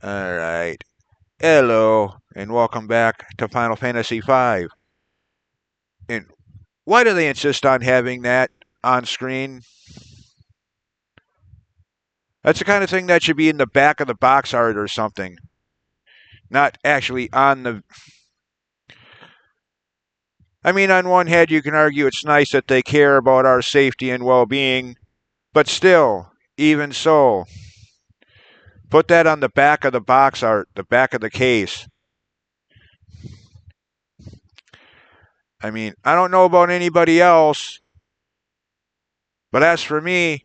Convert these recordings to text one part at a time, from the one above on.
Alright. Hello, and welcome back to Final Fantasy V. And why do they insist on having that on screen? That's the kind of thing that should be in the back of the box art or something. Not actually on the. I mean, on one hand, you can argue it's nice that they care about our safety and well being, but still, even so, put that on the back of the box art, the back of the case. I mean, I don't know about anybody else, but as for me,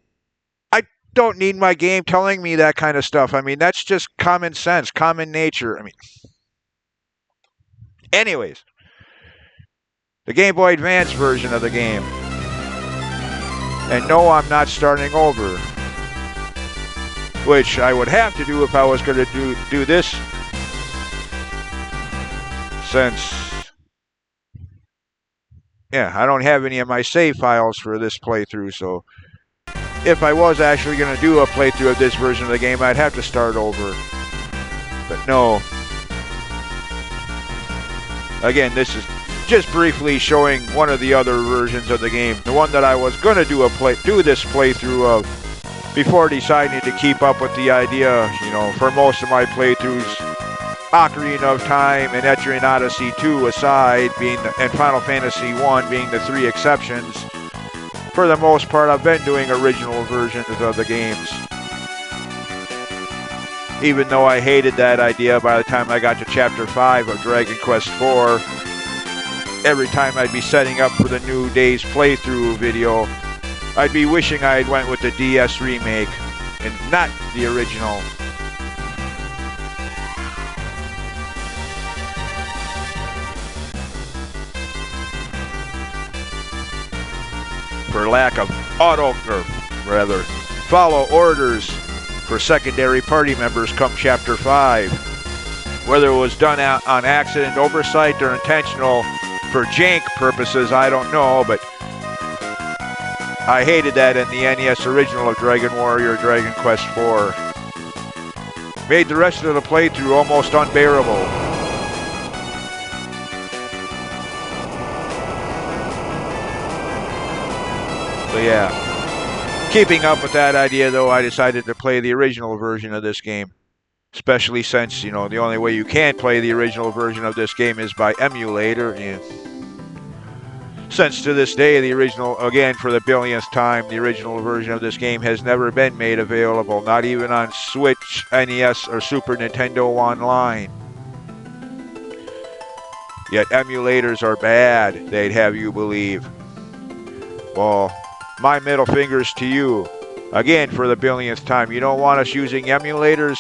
I don't need my game telling me that kind of stuff. I mean, that's just common sense, common nature. I mean, anyways, the Game Boy Advance version of the game. And no, I'm not starting over, which I would have to do if I was going to do this, since, yeah, I don't have any of my save files for this playthrough, so if I was actually going to do a playthrough of this version of the game, I'd have to start over. But no. Again, this is just briefly showing one of the other versions of the game. The one that I was going to do this playthrough of before deciding to keep up with the idea, for most of my playthroughs, Ocarina of Time and Etrian Odyssey 2 aside, and Final Fantasy 1 being the three exceptions. For the most part, I've been doing original versions of the games. Even though I hated that idea by the time I got to Chapter 5 of Dragon Quest IV, every time I'd be setting up for the new day's playthrough video, I'd be wishing I had went with the DS remake and not the original. For lack of follow orders for secondary party members come Chapter 5. Whether it was done on accident, oversight, or intentional for jank purposes, I don't know, but I hated that in the NES original of Dragon Warrior Dragon Quest IV. Made the rest of the playthrough almost unbearable. So yeah. Keeping up with that idea, though, I decided to play the original version of this game. Especially since, the only way you can play the original version of this game is by emulator. Yeah. Since to this day, the original, again for the billionth time, the original version of this game has never been made available, not even on Switch, NES, or Super Nintendo Online. Yet emulators are bad, they'd have you believe. Well, my middle fingers to you. Again, for the billionth time, you don't want us using emulators?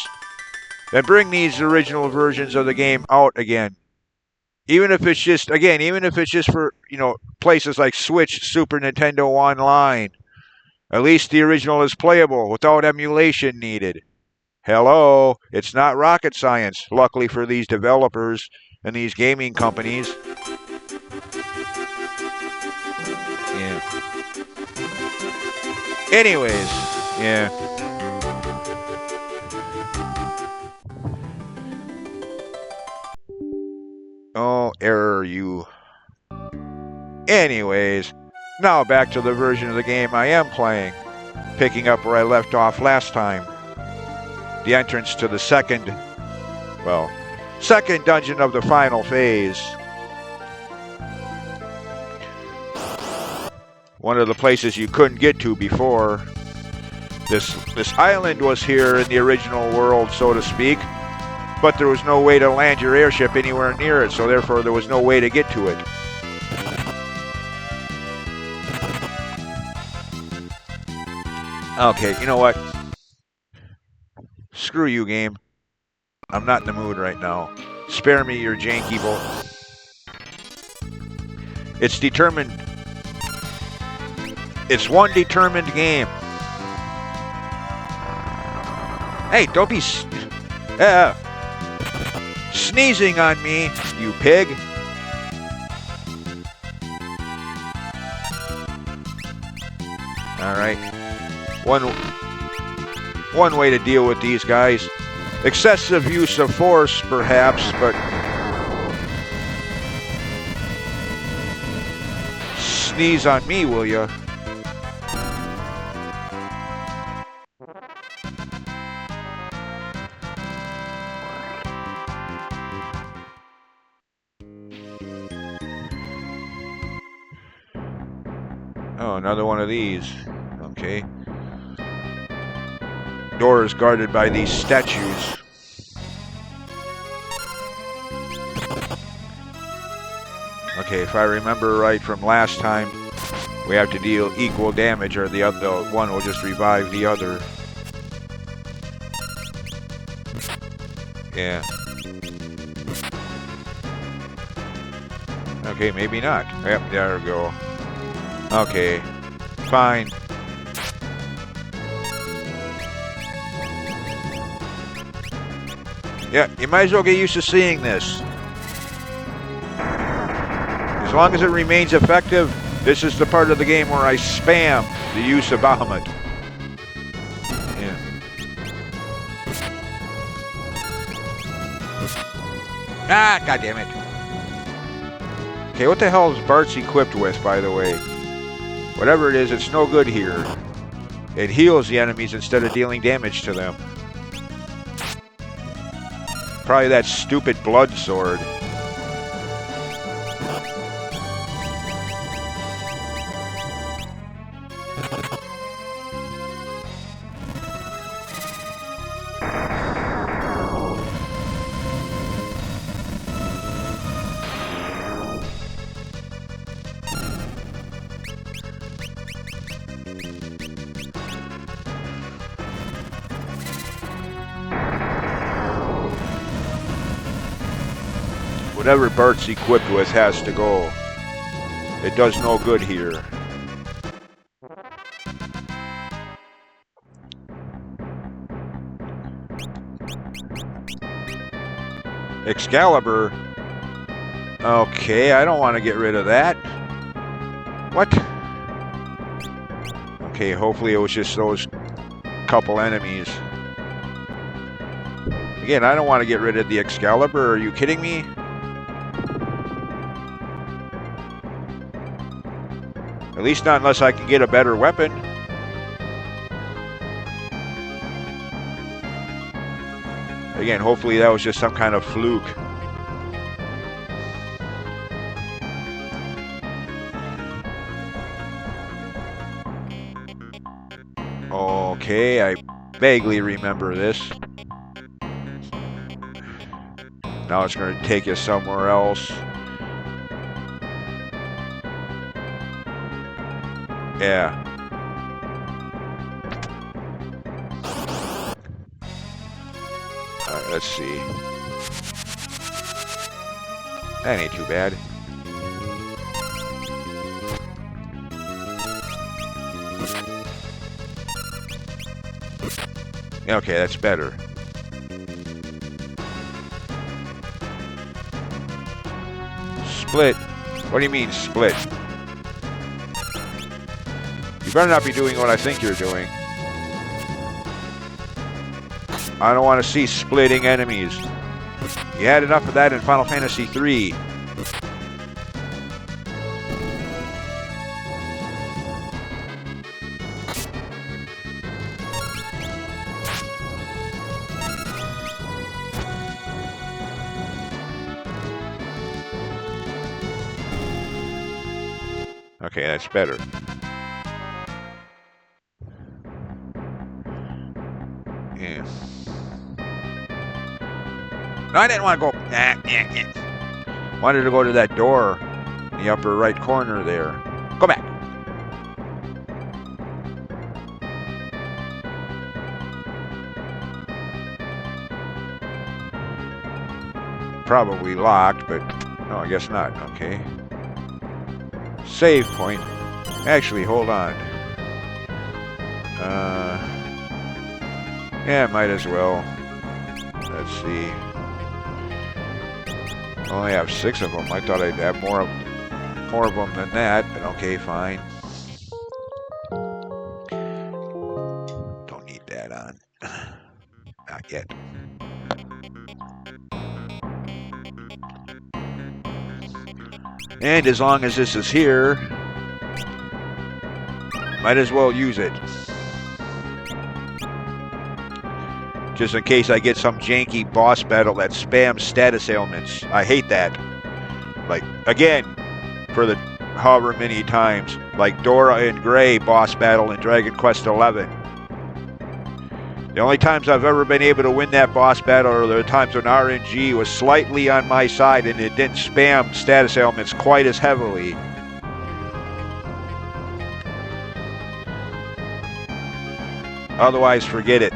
Then bring these original versions of the game out again. Even if it's just for, places like Switch, Super Nintendo Online. At least the original is playable without emulation needed. Hello, it's not rocket science, luckily for these developers and these gaming companies. Yeah. Anyways, yeah. Oh, error you. Anyways, now back to the version of the game I am playing, picking up where I left off last time. The entrance to the second dungeon of the final phase. One of the places you couldn't get to before. This island was here in the original world, so to speak, but there was no way to land your airship anywhere near it, so therefore there was no way to get to it. Okay, you know what? Screw you, game. I'm not in the mood right now. Spare me your janky bolt. It's determined. It's one determined game. Hey, don't be sneezing on me, you pig. Alright. One way to deal with these guys excessive use of force, perhaps, but sneeze on me, will ya? Oh, another one of these. Okay. Door is guarded by these statues. Okay, if I remember right from last time, we have to deal equal damage or the other one will just revive the other. Yeah. Okay, maybe not. Yep, there we go. Okay, fine. Yeah, you might as well get used to seeing this. As long as it remains effective, this is the part of the game where I spam the use of Bahamut. Yeah. Ah, goddammit. Okay, what the hell is Bart's equipped with, by the way? Whatever it is, it's no good here. It heals the enemies instead of dealing damage to them. Probably that stupid blood sword. Whatever Bart's equipped with has to go. It does no good here. Excalibur? Okay, I don't want to get rid of that. What? Okay, hopefully it was just those couple enemies. Again, I don't want to get rid of the Excalibur. Are you kidding me? At least not unless I can get a better weapon. Again, hopefully that was just some kind of fluke. Okay, I vaguely remember this. Now it's going to take us somewhere else. Yeah. Alright, let's see. That ain't too bad. Okay, that's better. Split? What do you mean, split? You better not be doing what I think you're doing. I don't want to see splitting enemies. You had enough of that in Final Fantasy III. Okay, that's better. Yeah. No, I didn't want to go. Wanted to go to that door in the upper right corner there. Go back. Probably locked, but no, I guess not. Okay. Save point. Actually, hold on. Yeah, might as well. Let's see. I only have 6 of them. I thought I'd have more of them than that, but okay, fine. Don't need that on. Not yet. And as long as this is here, might as well use it. Just in case I get some janky boss battle that spams status ailments. I hate that. Like, again, for the however many times, like Dora and Gray boss battle in Dragon Quest XI. The only times I've ever been able to win that boss battle are the times when RNG was slightly on my side and it didn't spam status ailments quite as heavily. Otherwise, forget it.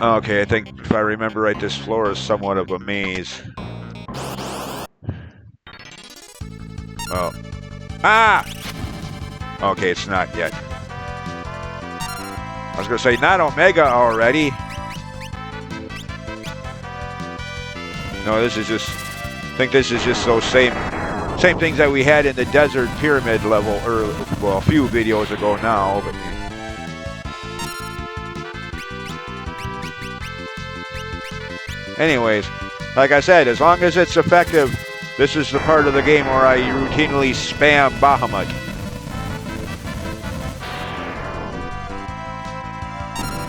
Okay, I think if I remember right, this floor is somewhat of a maze. Oh. Ah! Okay, it's not yet. I was going to say, not Omega already. No, this is just... I think this is just those same things that we had in the Desert Pyramid level, well, a few videos ago now, but... Anyways, like I said, as long as it's effective, this is the part of the game where I routinely spam Bahamut.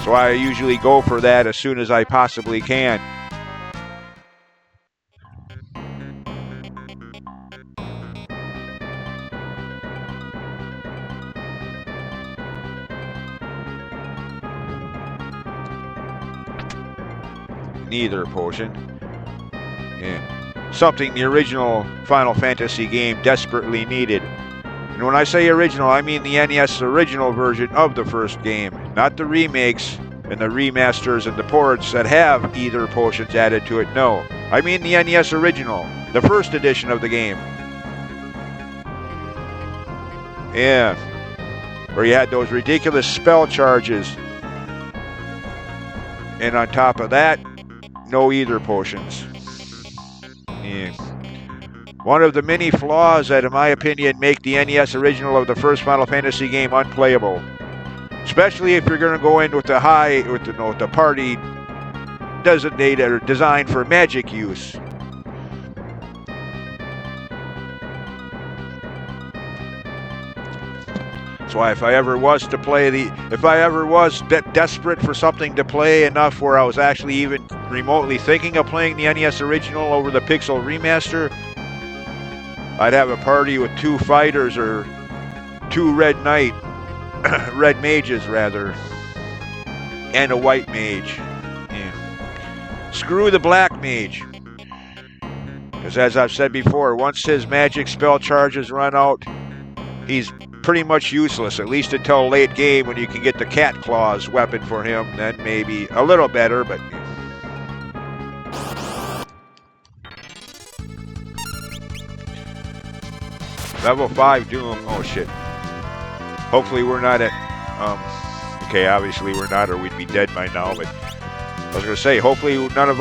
So I usually go for that as soon as I possibly can. Neither potion. Yeah. Something the original Final Fantasy game desperately needed. And when I say original, I mean the NES original version of the first game, not the remakes and the remasters and the ports that have either potions added to it. No, I mean the NES original, the first edition of the game. Yeah, where you had those ridiculous spell charges. And on top of that, no either potions. Yeah. One of the many flaws that, in my opinion, make the NES original of the first Final Fantasy game unplayable. Especially if you're going to go in with the party designated or designed for magic use. That's why if I ever was desperate for something to play enough where I was actually even remotely thinking of playing the NES original over the Pixel remaster, I'd have a party with 2 fighters or 2 red mages rather, and a white mage. Yeah. Screw the black mage. Because as I've said before, once his magic spell charges run out, he's pretty much useless, at least until late game when you can get the cat claws weapon for him, then maybe a little better, but... Level 5 Doom, oh shit. Hopefully we're not at, okay, obviously we're not or we'd be dead by now, but I was going to say, hopefully none of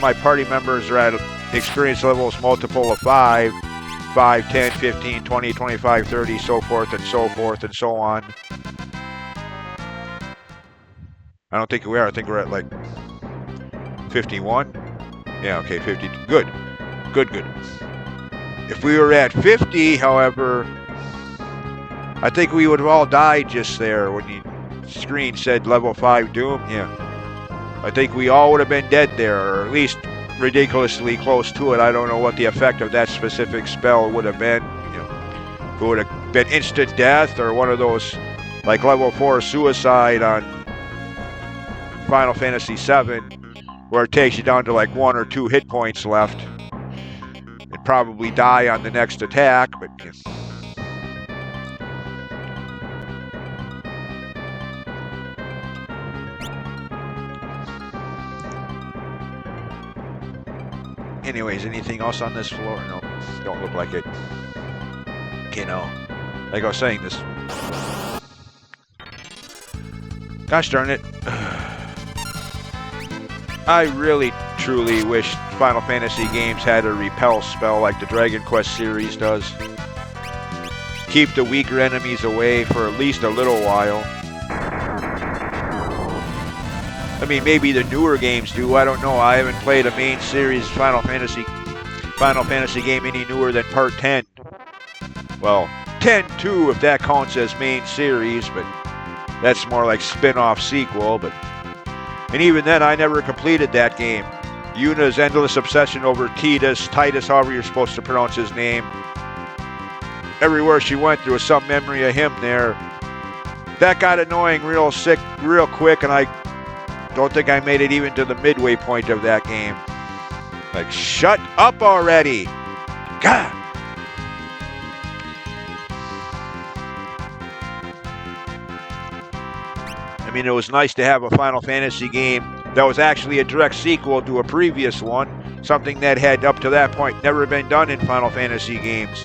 my party members are at experience levels multiple of 5, 10, 15, 20, 25, 30, so forth and so on. I don't think we are. I think we're at like 51. Yeah, okay, 50. Good. If we were at 50, however, I think we would have all died just there when the screen said level 5 Doom. Yeah. I think we all would have been dead there, or at least ridiculously close to it. I don't know what the effect of that specific spell would have been. You know, if it would have been instant death or one of those like level 4 suicide on Final Fantasy VII, where it takes you down to like 1 or 2 hit points left and probably die on the next attack. But yeah. Anyways, anything else on this floor? No, don't look like it. You know, like I was saying, this... Gosh darn it. I really, truly wish Final Fantasy games had a repel spell like the Dragon Quest series does. Keep the weaker enemies away for at least a little while. I mean, maybe the newer games do. I don't know. I haven't played a main series Final Fantasy Final Fantasy game any newer than Part 10. Well, 10-2 if that counts as main series, but that's more like spin-off sequel. And even then, I never completed that game. Yuna's endless obsession over Titus, however you're supposed to pronounce his name. Everywhere she went, there was some memory of him there. That got annoying real quick, and I don't think I made it even to the midway point of that game. Like, shut up already! God! I mean, it was nice to have a Final Fantasy game that was actually a direct sequel to a previous one, something that had, up to that point, never been done in Final Fantasy games.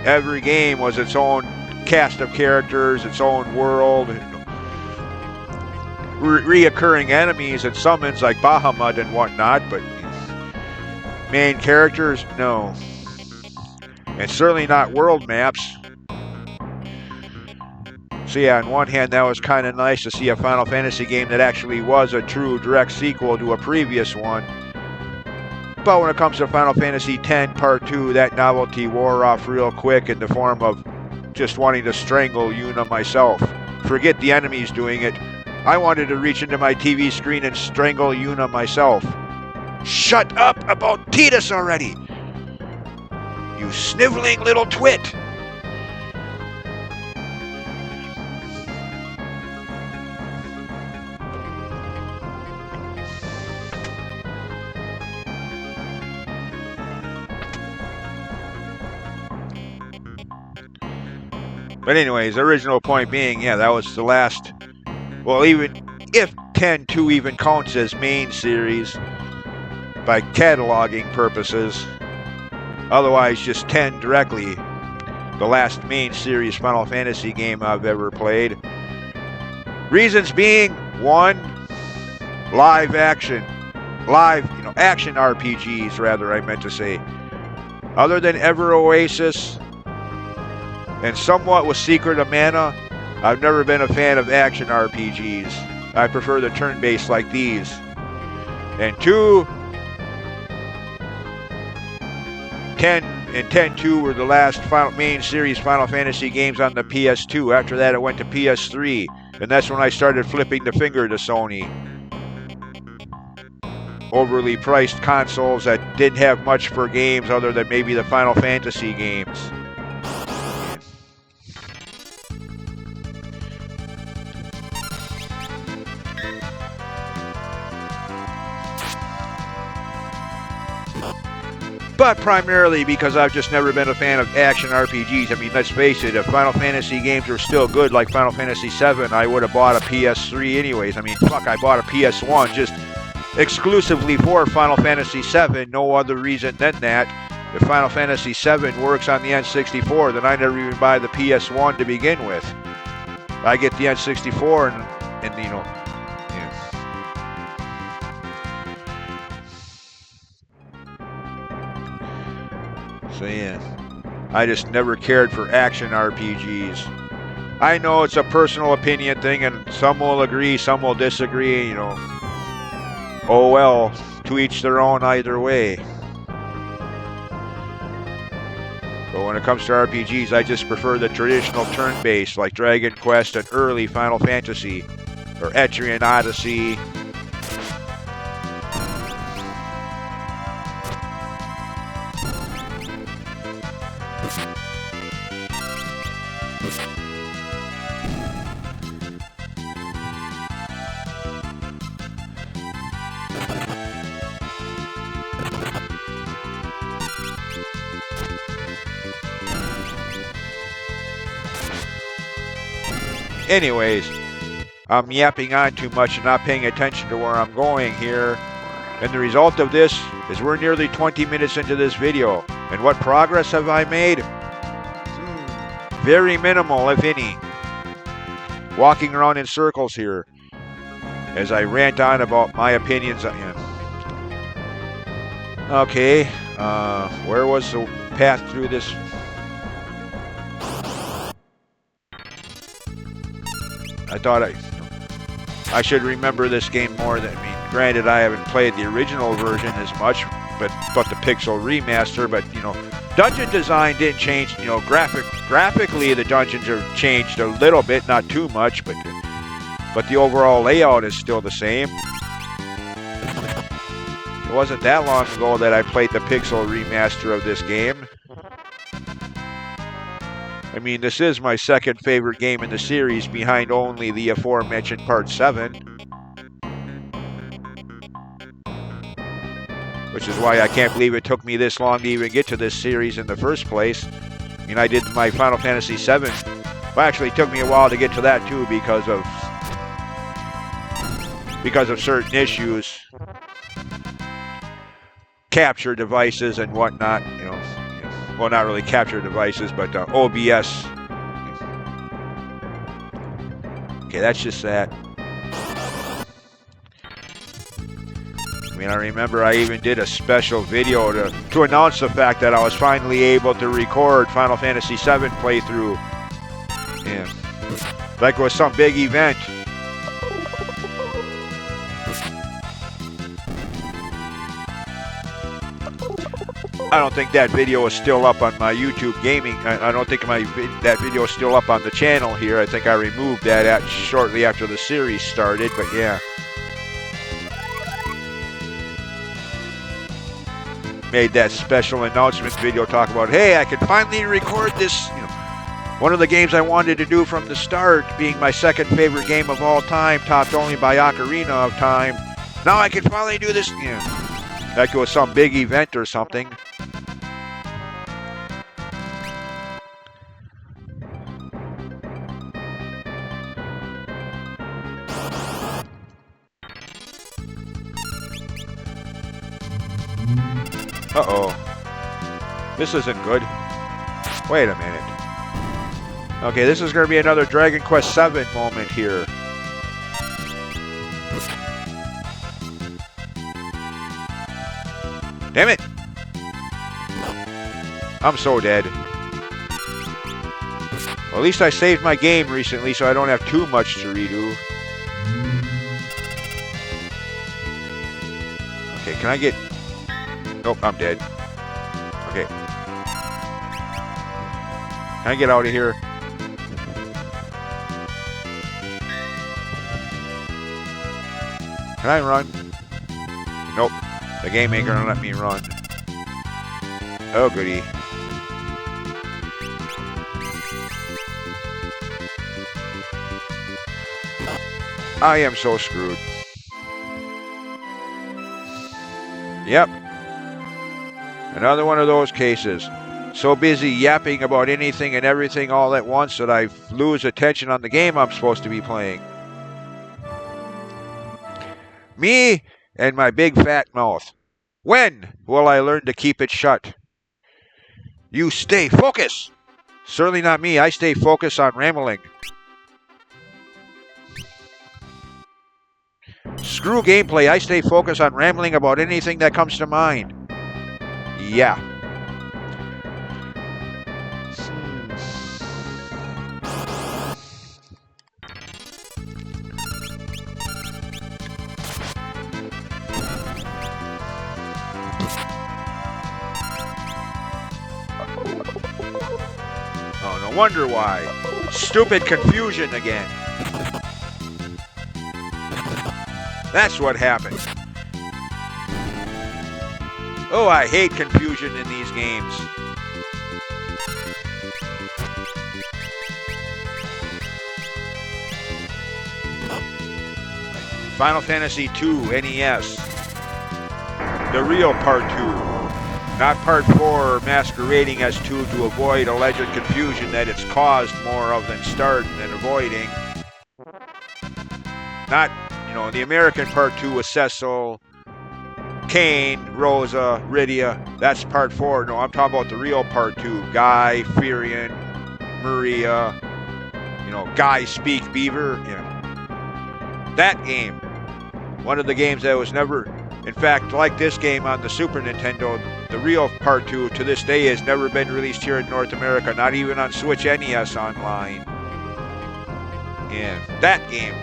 Every game was its own cast of characters, its own world, reoccurring enemies and summons like Bahamut and whatnot, but main characters, no. And certainly not world maps. So yeah, on one hand, that was kind of nice to see a Final Fantasy game that actually was a true direct sequel to a previous one. But when it comes to Final Fantasy X Part 2, that novelty wore off real quick in the form of just wanting to strangle Yuna myself. Forget the enemies doing it. I wanted to reach into my TV screen and strangle Yuna myself. Shut up about Titus already! You sniveling little twit! But anyways, the original point being, yeah, that was the last, well, even if 10-2 even counts as main series by cataloging purposes, otherwise just 10 directly, the last main series Final Fantasy game I've ever played. Reasons being, one, action RPGs, rather, I meant to say. Other than Ever Oasis, and somewhat with Secret of Mana, I've never been a fan of action RPGs. I prefer the turn-based like these. And two, 10 and 10-2 were the last main series Final Fantasy games on the PS2. After that, it went to PS3, and that's when I started flipping the finger to Sony. Overly priced consoles that didn't have much for games other than maybe the Final Fantasy games. But primarily because I've just never been a fan of action RPGs. I mean, let's face it, if Final Fantasy games were still good like Final Fantasy VII, I would have bought a PS3 anyways. I mean, fuck, I bought a PS1 just exclusively for Final Fantasy VII, no other reason than that. If Final Fantasy VII works on the N64, then I never even buy the PS1 to begin with. I get the N64 and you know, so yeah, I just never cared for action RPGs. I know it's a personal opinion thing, and some will agree, some will disagree, you know. Oh well, to each their own either way. But when it comes to RPGs, I just prefer the traditional turn-based, like Dragon Quest and early Final Fantasy, or Etrian Odyssey. Anyways, I'm yapping on too much and not paying attention to where I'm going here. And the result of this is we're nearly 20 minutes into this video. And what progress have I made? Very minimal, if any. Walking around in circles here as I rant on about my opinions. Okay, where was the path through this? I thought I should remember this game more than, I mean, granted I haven't played the original version as much, but the Pixel remaster. But you know, dungeon design didn't change. You know, graphically the dungeons are changed a little bit, not too much, but the overall layout is still the same. It wasn't that long ago that I played the Pixel remaster of this game. I mean, this is my second favorite game in the series, behind only the aforementioned Part 7. Which is why I can't believe it took me this long to even get to this series in the first place. I mean, I did my Final Fantasy VII. Well, actually, it took me a while to get to that too because of certain issues. Capture devices and whatnot, you know. Well, not really capture devices, but OBS. Okay, that's just that. I mean, I remember I even did a special video to announce the fact that I was finally able to record Final Fantasy VII playthrough. Yeah. Like it was some big event. I don't think that video is still up on my YouTube gaming. I don't think that video is still up on the channel here. I think I removed that shortly after the series started, but yeah. Made that special announcement video talk about, hey, I can finally record this, you know, one of the games I wanted to do from the start, being my second favorite game of all time, topped only by Ocarina of Time. Now I can finally do this, you know, like it was some big event or something. Uh-oh. This isn't good. Wait a minute. Okay, this is going to be another Dragon Quest VII moment here. Damn it! I'm so dead. Well, at least I saved my game recently, so I don't have too much to redo. Okay, can I get... Nope, I'm dead. Okay. Can I get out of here? Can I run? Nope. The game ain't gonna let me run. Oh, goody. I am so screwed. Yep. Another one of those cases. So busy yapping about anything and everything all at once that I lose attention on the game I'm supposed to be playing. Me and my big fat mouth. When will I learn to keep it shut? You stay focused. Certainly not me. I stay focused on rambling. Screw gameplay. I stay focused on rambling about anything that comes to mind. Yeah. Oh, no wonder why. Stupid confusion again. That's what happened. Oh, I hate confusion in these games. Final Fantasy II NES. The real Part 2. Not Part 4 masquerading as 2 to avoid alleged confusion that it's caused more of than avoiding. Not, you know, the American Part 2 with Cecil, Kane, Rosa, Rydia. That's Part 4. No, I'm talking about the real Part 2. Guy, Firion, Maria, you know, Guy Speak Beaver. Yeah. That game. One of the games that was never, in fact, like this game on the Super Nintendo, the real Part 2 to this day has never been released here in North America, not even on Switch NES Online. Yeah, that game.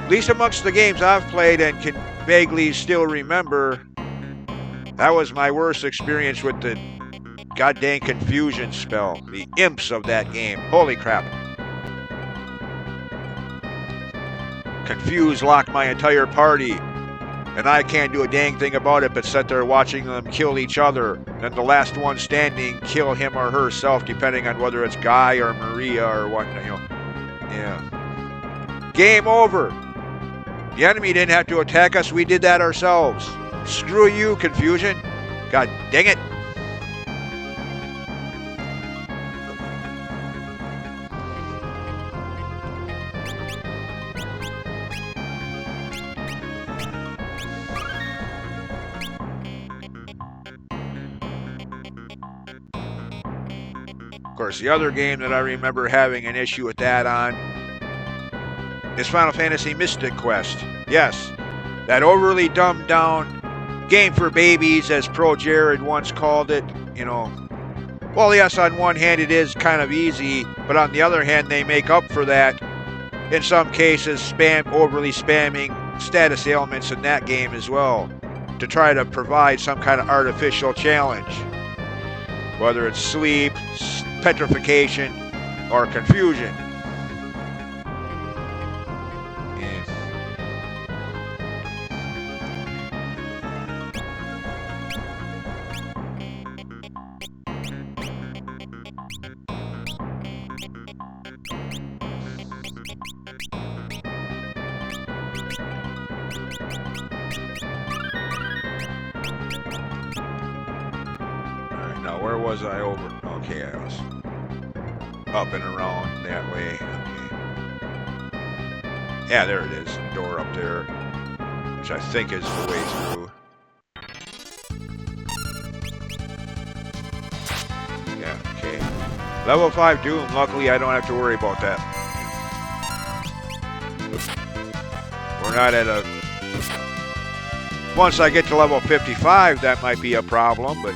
At least amongst the games I've played and can vaguely still remember, that was my worst experience with the goddamn confusion spell. The imps of that game. Holy crap. Confuse locked my entire party, and I can't do a dang thing about it but sit there watching them kill each other. Then the last one standing kill him or herself, depending on whether it's Guy or Maria or what, you know. Yeah. Game over. The enemy didn't have to attack us, we did that ourselves. Screw you, confusion. God dang it. Of course, the other game that I remember having an issue with that on is Final Fantasy Mystic Quest. Yes, that overly dumbed down game for babies, as Pro Jared once called it. You know, well, yes, on one hand it is kind of easy, but on the other hand they make up for that in some cases overly spamming status ailments in that game as well to try to provide some kind of artificial challenge, whether it's sleep, petrification, or confusion. Alright, now where was I over? Okay, I was up and around that way. Okay. Yeah, there it is. Door up there, which I think is the way through. Yeah, okay. Level 5 Doom, luckily I don't have to worry about that. We're not at a... Once I get to level 55, that might be a problem, but...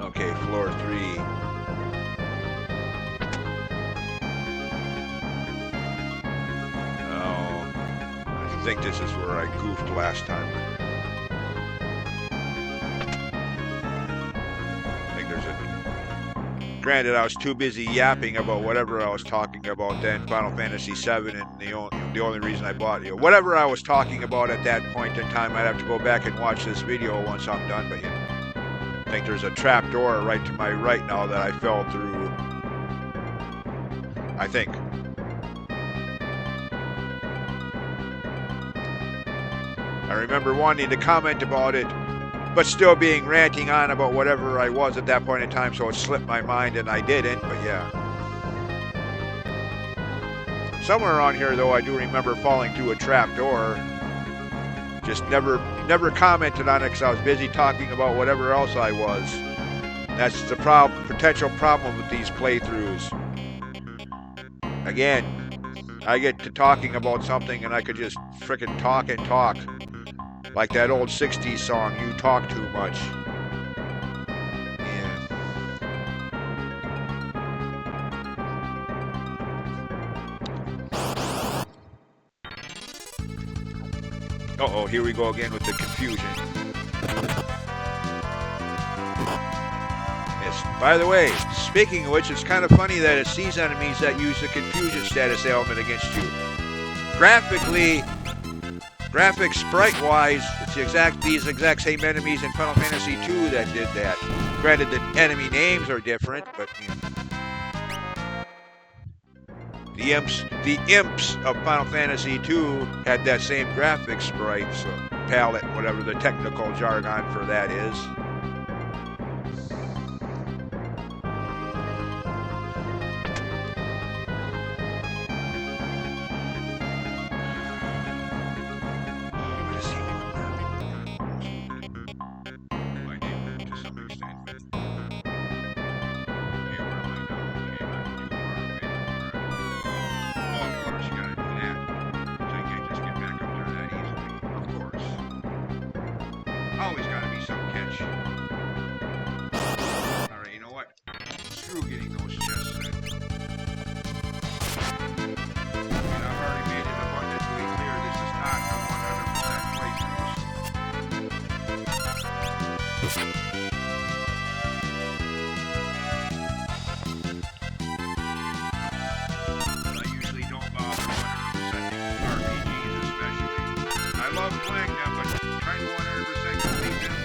Okay, floor 3. Oh, I think this is where I goofed last time. I think there's a... Granted, I was too busy yapping about whatever I was talking about then, Final Fantasy VII, and the only reason I bought it. Whatever I was talking about at that point in time, I'd have to go back and watch this video once I'm done, but yeah. I think there's a trap door right to my right now that I fell through. I think. I remember wanting to comment about it, but still being ranting on about whatever I was at that point in time, so it slipped my mind and I didn't, but yeah. Somewhere around here, though, I do remember falling through a trap door. Just never commented on it because I was busy talking about whatever else I was. That's the potential problem with these playthroughs. Again, I get to talking about something and I could just frickin' talk and talk. Like that old 60s song, You Talk Too Much. Yeah. Uh-oh, here we go again with the confusion. Yes, by the way, speaking of which, it's kind of funny that it sees enemies that use the confusion status ailment against you. Graphic sprite-wise, it's these exact same enemies in Final Fantasy II that did that. Granted, the enemy names are different, but you know. The imps of Final Fantasy II had that same graphic sprite, so palette, whatever the technical jargon for that is. Always gotta be some catch. Alright, you know what? Screw getting those chests then. And I've already made it abundantly clear this is not a 100% playthrough. I usually don't bother 100%ing RPGs especially. I love playing them, but trying to 100% complete them,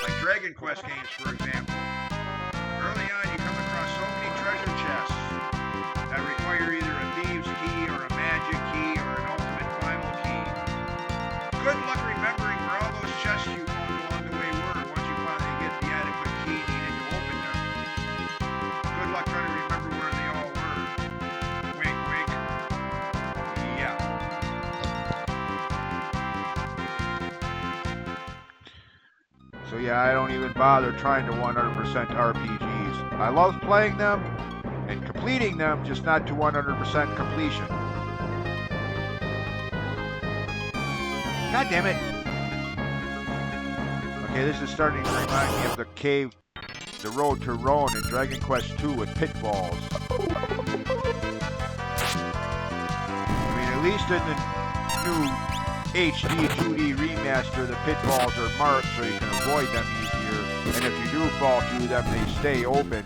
like Dragon Quest games for example. Early on you come across so many treasure chests that require either a thieves key or a magic key or an ultimate final key. Good luck remembering where all those chests you found along the way were once you finally get the adequate key needed to open them. Good luck trying to remember where they all were. Wink, wink. Yeah. So yeah, I don't even bother trying to 100% RPGs. I love playing them and completing them, just not to 100% completion. God damn it. Okay, this is starting to remind me of the road to Roan in Dragon Quest II with pitfalls. I mean, at least in the new HD 2D remaster, the pitfalls are marked so you can avoid them easier. And if you do fall through them, they stay open,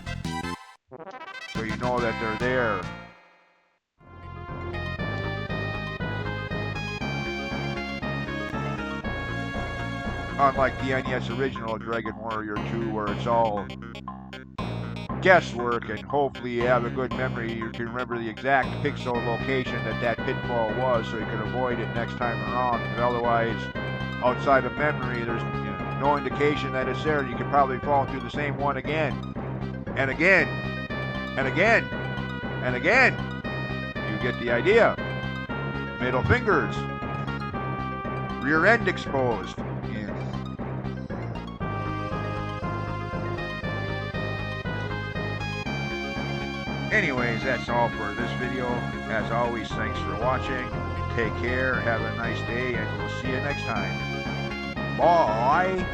so you know that they're there. Unlike the NES original Dragon Warrior 2, where it's all guesswork, and hopefully you have a good memory, you can remember the exact pixel location that pitfall was, so you can avoid it next time around. Because otherwise, outside of memory, there's no indication that it's there. You could probably fall through the same one again, and again, and again, and again. You get the idea. Middle fingers, rear end exposed. Anyways, that's all for this video. As always, thanks for watching. Take care, have a nice day, and we'll see you next time. Bye!